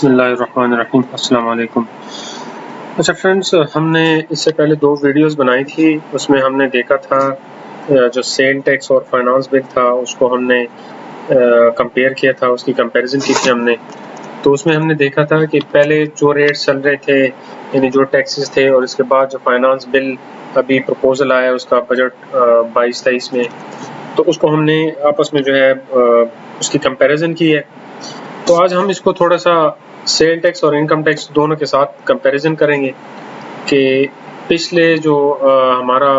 बिस्मिल्लाहिर्रहमानिर्रहीम। अस्सलाम वालेकुम। अच्छा फ्रेंड्स, हमने इससे पहले 2 वीडियोस बनाई थी। उसमें हमने देखा था जो सेल टैक्स और फाइनेंस बिल था उसको हमने कंपेयर किया था, उसकी कंपैरिजन की थी हमने। तो उसमें हमने देखा था कि पहले जो रेट्स चल रहे थे, यानी जो टैक्सेस थे, और इसके बाद जो फाइनेंस बिल अभी प्रपोजल आया उसका बजट 22-23 में, तो उसको हमने आपस में जो है उसकी कंपैरिजन की है। तो आज हम इसको थोड़ा सा सेल टैक्स और इनकम टैक्स दोनों के साथ कंपैरिजन करेंगे कि पिछले जो हमारा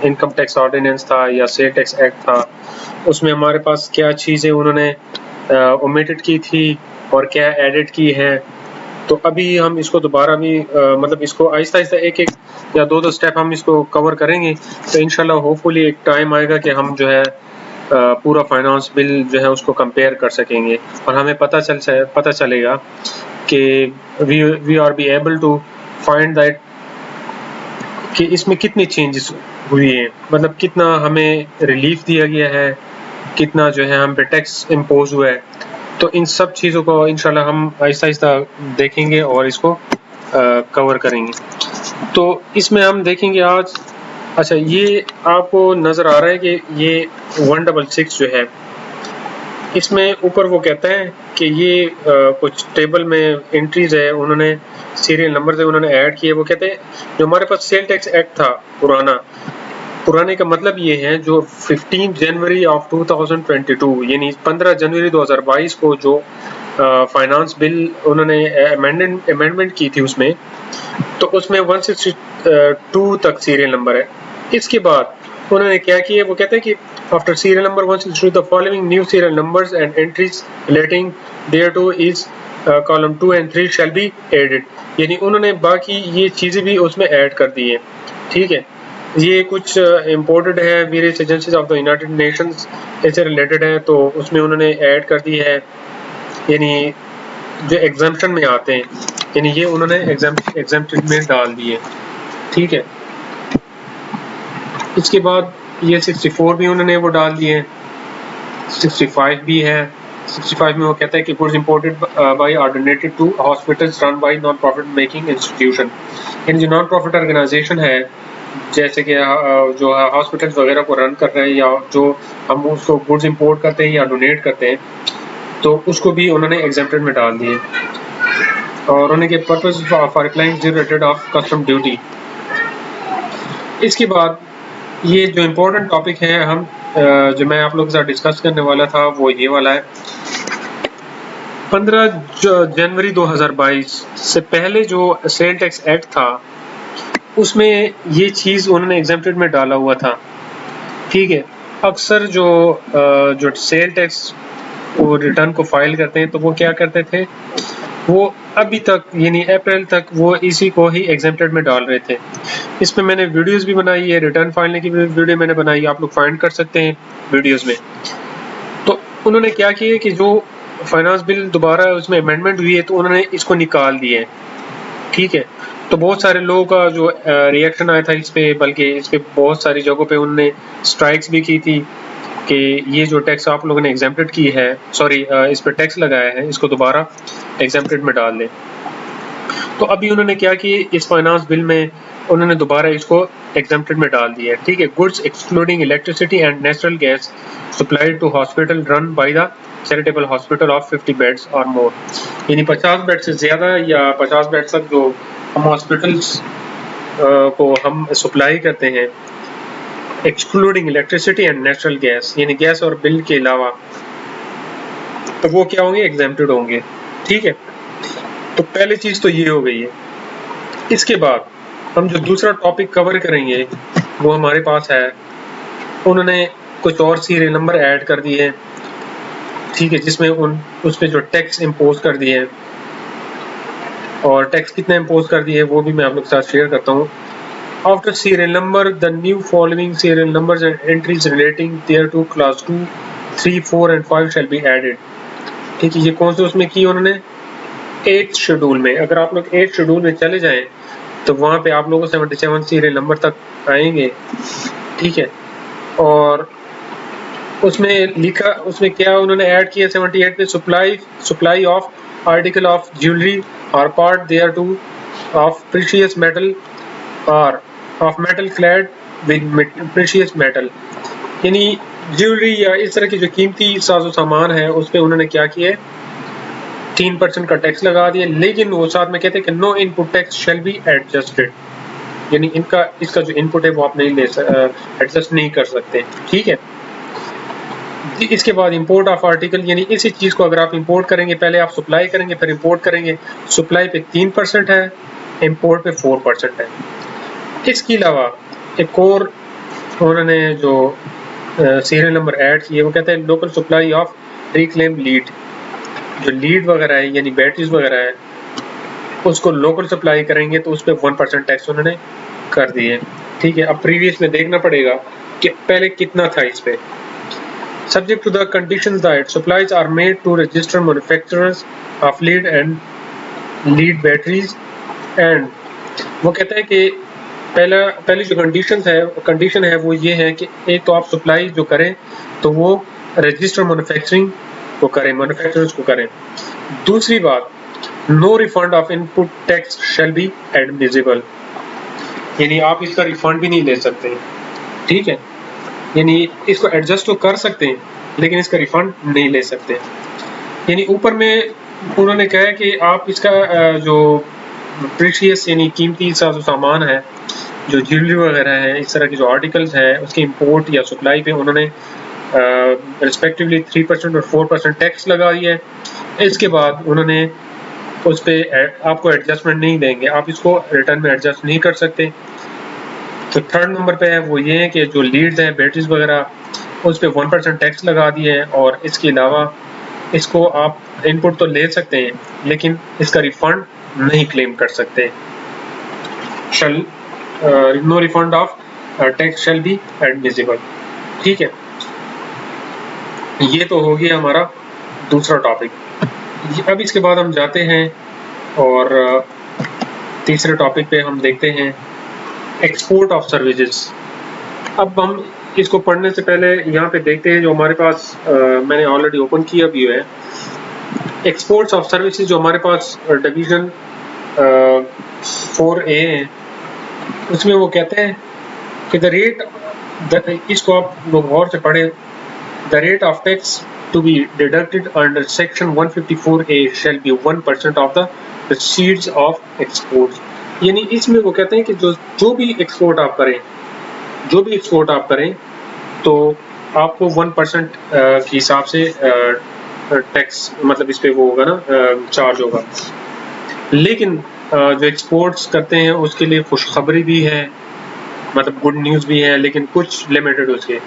इनकम टैक्स ऑर्डिनेंस था या सेल टैक्स एक्ट था, उसमें हमारे पास क्या चीज़ें उन्होंने ओमिटेड की थी और क्या एडिड की है। तो अभी हम इसको दोबारा भी मतलब इसको आहिस्ता-आहिस्ता एक-एक या 2-2 स्टेप हम इसको कवर करेंगे। तो इंशाल्लाह होपफुली एक टाइम आएगा कि हम जो है पूरा फाइनेंस बिल जो है उसको कंपेयर कर सकेंगे और हमें पता चलेगा कि we are be able to find that कि इसमें कितनी चेंजेस हुई हैं, मतलब कितना हमें रिलीफ दिया गया है, कितना जो है हम पे टैक्स इम्पोज हुआ है। तो इन सब चीज़ों को इंशाल्लाह हम आहिस्ता-आहिस्ता देखेंगे और इसको कवर करेंगे। तो इसमें हम देखेंगे आज। अच्छा, ये आपको नज़र आ रहा है कि ये 166 जो है, इसमें ऊपर वो कहते हैं कि ये कुछ टेबल में एंट्रीज है, उन्होंने सीरियल नंबर से उन्होंने ऐड किए। वो कहते हैं जो हमारे पास सेल टैक्स एक्ट था पुराने का मतलब ये है जो 15 जनवरी ऑफ 2022 यानी 15 जनवरी 2022 को जो फाइनेंस बिल उन्होंने अमेंडमेंट की थी उसमें, तो उसमें 162 तक सीरियल नंबर है। इसके बाद उन्होंने क्या किया, वो कहते हैं कि after serial number 162 the following new serial numbers and entries relating thereto is column 2 and 3 shall be added. यानी उन्होंने बाकी ये चीज़ें भी उसमें ऐड कर दी हैं। ठीक है, ये कुछ इम्पोर्टेड है, various agencies of the United Nations इससे रिलेटेड है, तो उसमें उन्होंने ऐड कर दी है। यानी जो एग्जाम्पशन में आते हैं, यानी ये उन्होंने एग्जाम्पशन में डाल दिए। ठीक है, इसके बाद ये 64 भी उन्होंने वो डाल दिए, 65 भी है। 65 में वो कहता है कि goods imported by are donated to hospitals run by non profit making institution. यानी जो नॉन प्रॉफिट ऑर्गेनाइजेशन है, जैसे कि जो हॉस्पिटल्स वगैरह को रन कर रहे हैं या जो हम उसको गुड्स इंपोर्ट करते हैं या डोनेट करते हैं, तो उसको भी उन्होंने एग्जेम्प्टेड में डाल दिए। और उन्होंने के purpose for applying zero rated of custom duty. इसके बाद ये जो इम्पोर्टेंट टॉपिक है हम जो मैं आप लोगों के साथ डिस्कस करने वाला था वो ये वाला है। 15 जनवरी 2022 से पहले जो सेल टैक्स एक्ट था उसमें ये चीज़ उन्होंने एग्जेम्प्टेड में डाला हुआ था। ठीक है, अक्सर जो सेल टैक्स वो रिटर्न को फाइल करते हैं तो वो क्या करते थे, वो अभी तक यानी अप्रैल तक वो इसी को ही एग्जेम्प्टेड में डाल रहे थे। इसमें मैंने वीडियोस भी बनाई है, रिटर्न फाइलने की भी वीडियो मैंने बनाई है, आप लोग फाइंड कर सकते हैं वीडियोस में। तो उन्होंने क्या किया कि जो फाइनेंस बिल दोबारा उसमें अमेंडमेंट हुई है तो उन्होंने इसको निकाल दिया है। ठीक है, तो बहुत सारे लोगों का जो रिएक्शन आया था इस पे, बल्कि इस पे बहुत सारी जगहों पे उन्होंने स्ट्राइक्स भी की थी कि ये जो टैक्स आप लोगों ने एग्जेम्प्टेड की है, सॉरी इस पे टैक्स लगाया है, इसको दोबारा एग्जेम्प्टेड में डाल दें। तो अभी उन्होंने क्या किया, इस फाइनेंस बिल में उन्होंने दोबारा इसको एग्जेम्प्टेड में डाल दिया है। ठीक है, goods excluding electricity and natural gas supplied to hospital run by the charitable hospital of 50 beds और मोर। यानी 50 बेड से ज़्यादा या 50 बेड तक जो हम हॉस्पिटल्स को हम सप्लाई करते हैं, excluding electricity and natural gas, यानी गैस और बिल के अलावा, तो वो क्या होंगे, एग्जेम्प्टेड होंगे। ठीक है, तो पहली चीज़ तो ये हो गई है। इसके बाद हम जो दूसरा टॉपिक कवर करेंगे वो हमारे पास है, उन्होंने कुछ और सीरियल नंबर ऐड कर दिए हैं। ठीक है, जिसमें उस पे जो टैक्स इम्पोज कर दिए हैं, और टैक्स कितना इम्पोज कर दिए है वो भी मैं आप लोग के साथ शेयर करता हूँ। After serial number the new following serial numbers and entries relating thereto class 2, 3, 4 and 5 shall be added. ठीक है, ये कौन से उसमें की उन्होंने, 8th शेड्यूल में। अगर आप लोग 8th शेड्यूल में चले जाएं तो वहाँ पे आप लोगों को 77 सीरियल नंबर तक आएंगे। ठीक है, और उसमें लिखा, उसमें क्या उन्होंने ऐड किया 78 पे, supply of article of jewelry or part thereto of precious metal or of metal clad with precious metal। यानी ज्वेलरी या इस तरह की जो कीमती साजो सामान है उस पर उन्होंने क्या किया है, 3% का टैक्स लगा दिया, लेकिन वो साथ में कहते हैं कि no input tax shall be adjusted, यानी इसका जो इनपुट है वो आप नहीं एडजस्ट नहीं कर सकते। ठीक है। इसके बाद इंपोर्ट ऑफ आर्टिकल, यानी इसी चीज़ को अगर आप इंपोर्ट करेंगे, पहले आप सप्लाई करेंगे फिर इंपोर्ट करेंगे, सप्लाई पे 3% है, इंपोर्ट पे 4% है। इसके अलावा एक और उन्होंने जो सीरियल नंबर ऐड किए वो कहते हैं local supply of reclaim lead, जो लीड वगैरह है यानी बैटरीज वगैरह है उसको लोकल सप्लाई करेंगे तो उस पर 1% टैक्स उन्होंने कर दिए। ठीक है। अब प्रीवियस में देखना पड़ेगा कि पहले कितना था इस पे। Subject to the conditions that supplies are made to register manufacturers of lead and lead batteries, and वो कहता है कि पहली जो कंडीशन है वो ये है कि एक तो आप सप्लाई जो करें तो वो रजिस्टर मैन्युफैक्चरिंग को करें, मैन्युफैक्चरर्स को करें। दूसरी बात, no refund of input tax shall be admissible, यानी आप इसका रिफंड भी नहीं ले सकते। ठीक है। यानी इसको एडजस्ट तो कर सकते हैं लेकिन इसका रिफंड नहीं ले सकते। यानी ऊपर में उन्होंने कहा कि आप इसका जो प्रीशियस यानी कीमती सामान है, जो ज्वेलरी वगैरह है, इस तरह के जो आर्टिकल्स हैं उसके इंपोर्ट या सप्लाई पे उन्होंने रिस्पेक्टिवली 3% और 4% टैक्स लगा दिया है। इसके बाद उन्होंने उस पर आपको एडजस्टमेंट नहीं देंगे, आप इसको रिटर्न में एडजस्ट नहीं कर सकते। तो थर्ड नंबर पे है वो ये है कि जो लीड्स हैं बैटरीज वगैरह उस पर 1% टैक्स लगा दिए हैं, और इसके अलावा इसको आप इनपुट तो ले सकते हैं लेकिन इसका रिफंड नहीं क्लेम कर सकते। No refund of tax shall be admissible. ठीक है। ये तो हो गया हमारा दूसरा टॉपिक। अब इसके बाद हम जाते हैं और तीसरे टॉपिक पे हम देखते हैं एक्सपोर्ट ऑफ सर्विसेज। अब हम इसको पढ़ने से पहले यहाँ पे देखते हैं जो हमारे पास मैंने ऑलरेडी ओपन किया भी है, एक्सपोर्ट्स ऑफ सर्विसेज जो हमारे पास डिवीजन 4A है, उसमें वो कहते हैं कि द रेट, इसको आप लोग गौर से पढ़ें, the rate of tax to be deducted under section 154A shall be 1% of the proceeds of exports. यानी इसमें वो कहते हैं कि जो भी एक्सपोर्ट आप करें तो आपको 1% के हिसाब से टैक्स मतलब इस पे वो होगा ना, चार्ज होगा। लेकिन जो एक्सपोर्ट्स करते हैं उसके लिए खुशखबरी भी है, मतलब गुड न्यूज़ भी है, लेकिन कुछ लिमिटेड उसके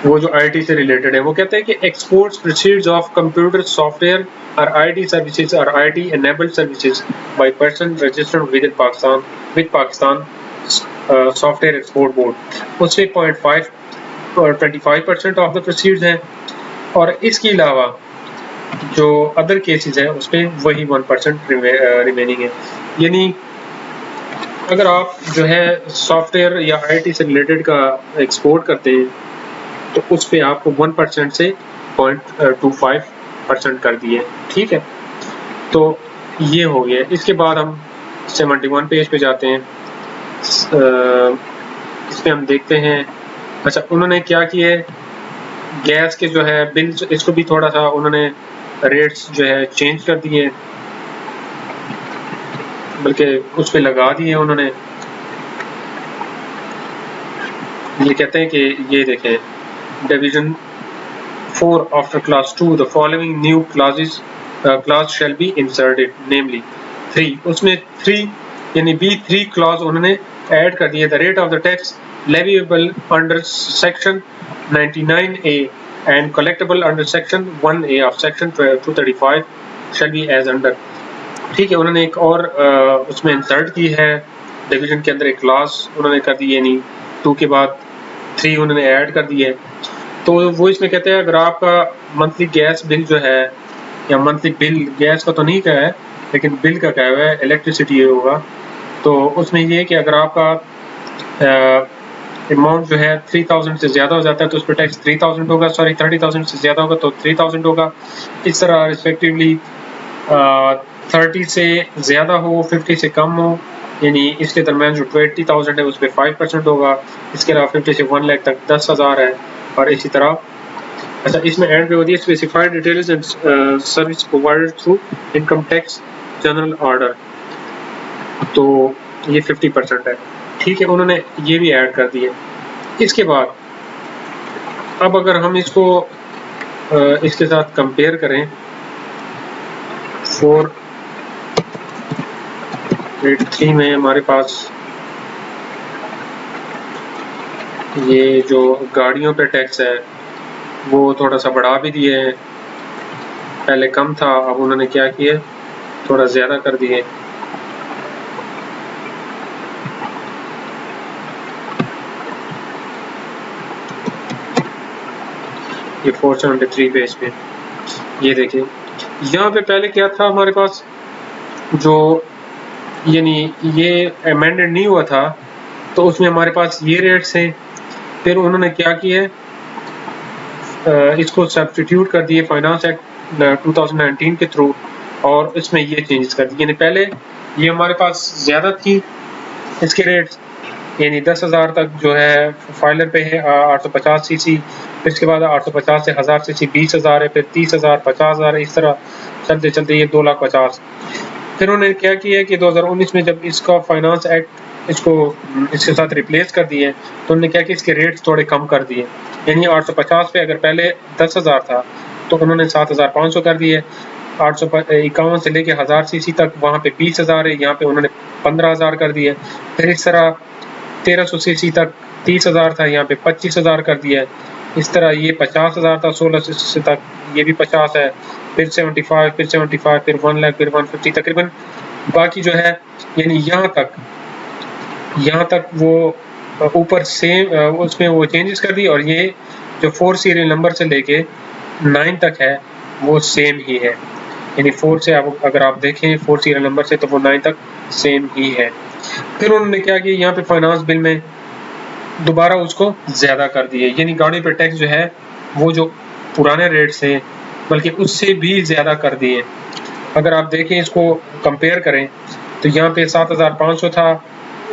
वो जो आईटी से रिलेटेड है। वो कहते हैं कि exports proceeds of computer software और आईटी सर्विसेज और IT enabled services by person registered with Pakistan software export board, उससे 0.5 और 25% ऑफ द प्रोसीड्स हैं, और इसके अलावा जो अदर केसेस हैं उस पर वही 1% रिमेनिंग है। यानी अगर आप जो है सॉफ्टवेयर या आईटी से रिलेटेड का एक्सपोर्ट करते हैं तो उस पे आपको 1% से 0.25% कर दिए। ठीक है। तो ये हो गया। इसके बाद हम 71 पेज पे जाते हैं। इस पे हम देखते हैं, अच्छा उन्होंने क्या किया है, गैस के जो है बिल, इसको भी थोड़ा सा उन्होंने रेट्स जो है चेंज कर दिए, बल्कि उस पे लगा दिए उन्होंने। ये कहते हैं कि ये देखें, division 4 after class 2 the following new clause shall be inserted, namely 3, उसमें 3 यानी B3 clause उन्होंने ऐड कर दिया, the rate of the tax leviable under section 99A and collectible under section 1A of section 235 shall be as under। ठीक है। उन्होंने एक और उसमें इंसर्ट की है, डिवीजन के अंदर एक क्लास उन्होंने कर दी, यानी 2 के बाद 3 उन्होंने ऐड कर दी है। तो वो इसमें कहते हैं अगर आपका मंथली गैस बिल जो है, या मंथली बिल गैस का तो नहीं कहा है लेकिन बिल का कहा हुआ है, इलेक्ट्रिसिटी होगा, तो उसमें ये है कि अगर आपका अमाउंट जो है 3000 से ज़्यादा हो जाता है तो उस पर टैक्स 3000 होगा, सॉरी 30,000 से ज़्यादा होगा तो 3000 होगा। इस तरह रिस्पेक्टिवली 30 से ज़्यादा हो, 50 से कम हो, यानी इसके दरमियान जो 20,000 है उस पर 5% होगा। इसके अलावा 50 से 1 लाख तक 10,000 है, और इसी तरह। अच्छा, इसमें एंड पे होती है specified details and service provided through income tax general order, तो ये 50% है। ठीक है, उन्होंने ये भी ऐड कर दिए। इसके बाद अब अगर हम इसको इसके साथ कंपेयर करें 483 में हमारे पास ये जो गाड़ियों पे टैक्स है वो थोड़ा सा बढ़ा भी दिए हैं। पहले कम था, अब उन्होंने क्या किया, थोड़ा ज़्यादा कर दिए। ये 473 पेज पे ये देखिए, यहाँ पे पहले क्या था हमारे पास, जो यानी ये अमेंडेड नहीं हुआ था तो उसमें हमारे पास ये रेट्स हैं। फिर उन्होंने क्या किया है, इसको सब्स्टिट्यूट कर दिए फाइनेंस एक्ट 2019 के थ्रू, और इसमें ये चेंजेस कर दिए। यानी पहले ये हमारे पास ज़्यादा थी इसके रेट्स, यानी 10,000 तक जो है फाइलर पे है 850 सीसी, फिर इसके बाद 850 से 1000 सीसी 20,000 है, फिर 30,000, 50,000, इस तरह चलते चलते ये 2,50,000। फिर उन्होंने क्या किया कि 2019 में जब इसका फाइनेंस एक्ट इसको इसके साथ रिप्लेस कर दिए तो उन्होंने क्या कि इसके रेट्स थोड़े कम कर दिए। यानी 850 पे अगर पहले 10,000 था तो उन्होंने 7,500 कर दिए। 851 से लेके 1000 सीसी तक वहाँ पे 20,000 है, यहाँ पे उन्होंने 15,000 कर दिए। फिर इस तरह 1300 सीसी तक 30,000 था, यहाँ पे 25,000 कर दिया है। इस तरह ये 50,000 था 1600 सीसी तक, ये भी 50 है, फिर 75, फिर 75, फिर 1 लाख, फिर 150 तकरीबन। बाकी जो है यानी यहाँ तक वो ऊपर सेम उसमें वो चेंजेस कर दी, और ये जो 4 सीरियल नंबर से लेके 9 तक है वो सेम ही है। यानी 4 से अगर आप देखें 4 सीरियल नंबर से तो वो 9 तक सेम ही है। फिर उन्होंने क्या किया, यहाँ पे फाइनेंस बिल में दोबारा उसको ज़्यादा कर दिए, यानी गाड़ी पे टैक्स जो है वो जो पुराने रेट से बल्कि उससे भी ज़्यादा कर दिए। अगर आप देखें इसको कंपेयर करें तो यहाँ पे 7,500 था,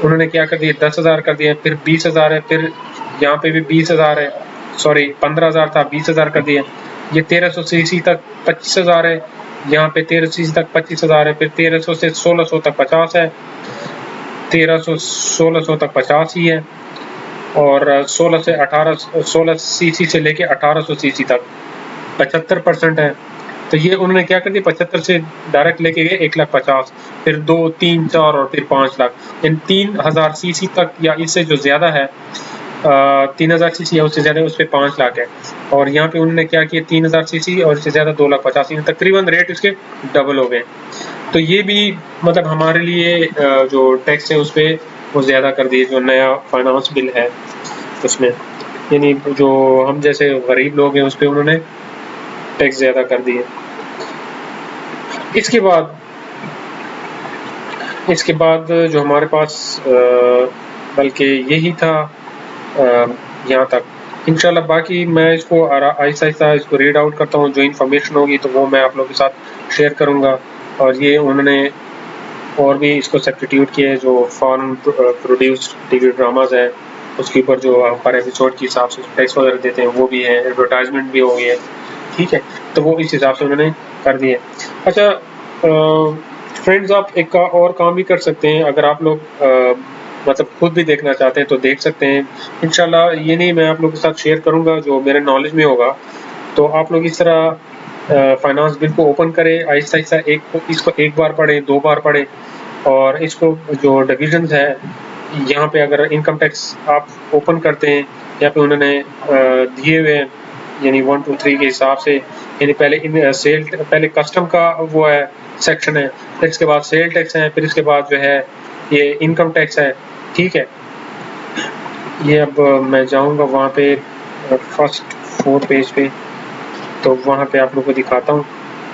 उन्होंने क्या कर दिया 10,000 कर दिया, फिर 20,000 है, फिर यहाँ पे भी 20,000 है, सॉरी 15,000 था 20,000 कर दिया। ये 1300 सीसी तक 25,000 है, यहाँ पे 1300 सीसी तक 25,000 है, फिर 1300 से 1600 तक 50 है, 1300 1600 तक 50 ही है, और 16 सीसी से लेके 1800 सीसी तक 75% है। तो ये उन्होंने क्या कर दिया 75 से डायरेक्ट लेके गए 1,50,000, फिर 2, 3, 4 और फिर 5 लाख। इन 3,000 सीसी तक या इससे जो ज़्यादा है 3,000 सीसी या उससे ज़्यादा उस पर 5 लाख है, और यहाँ पे उन्होंने क्या किया 3,000 सीसी और इससे ज़्यादा 2,50,000, तकरीबन रेट उसके डबल हो गए। तो ये भी मतलब हमारे लिए जो टैक्स है उस पर वो ज़्यादा कर दिए, जो नया फाइनेंस बिल है उसमें, यानी जो हम जैसे गरीब लोग हैं उस पर उन्होंने टैक्स ज़्यादा कर दिए। इसके बाद जो हमारे पास बल्कि यही था यहाँ तक। इंशाल्लाह बाकी मैं इसको आहिस्ता आहिस्ता इसको रीड आउट करता हूँ, जो इन्फॉर्मेशन होगी तो वो मैं आप लोगों के साथ शेयर करूँगा। और ये उन्होंने और भी इसको सब्स्टिट्यूट किया है, जो फॉरेन प्रोड्यूस्ड टीवी ड्रामाज है उसके ऊपर जो हर एपिसोड के हिसाब से टैक्स वगैरह देते हैं वो भी है, एडवर्टाइजमेंट भी हो गई है। ठीक है, तो वो इस हिसाब से उन्होंने कर दिए। अच्छा फ्रेंड्स, आप एक और काम भी कर सकते हैं, अगर आप लोग मतलब खुद भी देखना चाहते हैं तो देख सकते हैं। इंशाल्लाह ये नहीं, मैं आप लोगों के साथ शेयर करूंगा जो मेरे नॉलेज में होगा। तो आप लोग इस तरह फाइनेंस बिल को ओपन करें आहिस्ता आहिस्ता, इसको एक बार पढ़ें, 2 बार पढ़ें, और इसको जो डिविजन्स है यहाँ पे अगर इनकम टैक्स आप ओपन करते हैं, यहाँ पे उन्होंने दिए हुए हैं यानी 1, 2, 3 के हिसाब से। यानी पहले कस्टम का वो है सेक्शन है, फिर इसके बाद सेल टैक्स है, फिर इसके बाद जो है ये इनकम टैक्स है। ठीक है, ये अब मैं जाऊंगा वहाँ पे फर्स्ट 4 पेज पे, तो वहाँ पे आप लोगों को दिखाता हूँ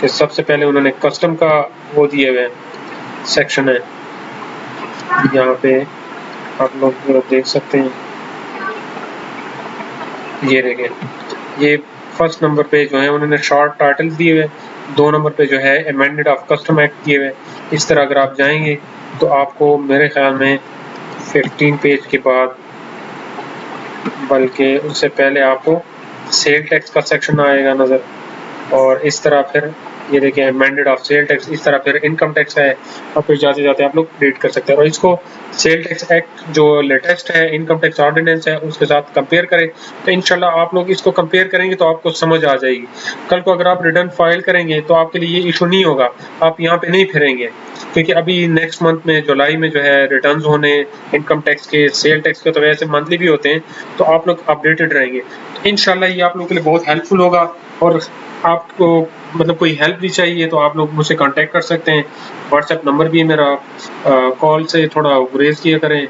कि सबसे पहले उन्होंने कस्टम का वो दिए हुए सेक्शन है। यहाँ पे आप लोग देख सकते हैं, ये देखें, ये फर्स्ट नंबर पे जो है उन्होंने शॉर्ट टाइटल दिए हुए, 2 नंबर पे जो है अमेंडेड ऑफ कस्टम एक्ट किए हुए, इस तरह अगर आप जाएंगे तो आपको मेरे ख्याल में 15 पेज के बाद, बल्कि उससे पहले आपको सेल टैक्स का सेक्शन आएगा नज़र, और इस तरह फिर ये देखिए अमेंडेड ऑफ सेल टैक्स, इस तरह फिर इनकम टैक्स है, और फिर जाते जाते आप लोग रीड कर सकते हैं। और इसको सेल टैक्स एक्ट जो लेटेस्ट है, इनकम टैक्स ऑर्डिनेंस है, उसके साथ कंपेयर करें, तो इंशाल्लाह आप लोग इसको कंपेयर करेंगे तो आपको समझ आ जाएगी। कल को अगर आप रिटर्न फाइल करेंगे तो आपके लिए ये इशू नहीं होगा, आप यहाँ पे नहीं फिरेंगे, क्योंकि अभी नेक्स्ट मंथ में जुलाई में जो है रिटर्न होने इनकम टैक्स के, सेल टैक्स के, तो वैसे मंथली भी होते हैं, तो आप लोग अपडेटेड रहेंगे। तो इंशाल्लाह ये आप लोगों के लिए बहुत हेल्पफुल होगा। और आपको मतलब कोई हेल्प भी चाहिए तो आप लोग मुझसे कांटेक्ट कर सकते हैं, व्हाट्सएप नंबर भी है मेरा, कॉल से थोड़ा गुरेज किया करें,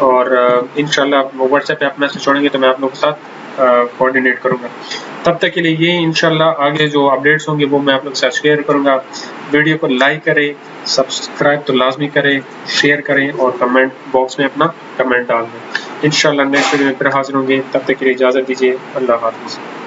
और इंशाल्लाह व्हाट्सएप पे आप मैसेज छोड़ेंगे तो मैं आप लोगों के साथ कोऑर्डिनेट करूंगा। तब तक के लिए ये इंशाल्लाह आगे जो अपडेट्स होंगे वो मैं आप लोग के साथ शेयर करूंगा। वीडियो को लाइक करें, सब्सक्राइब तो लाजमी करें, शेयर करें, और कमेंट बॉक्स में अपना कमेंट डाल दें। इंशाल्लाह नेक्स्ट वीडियो में फिर हाजिर होंगे, तब तक के लिए इजाज़त दीजिए। अल्लाह हाफ़िज़।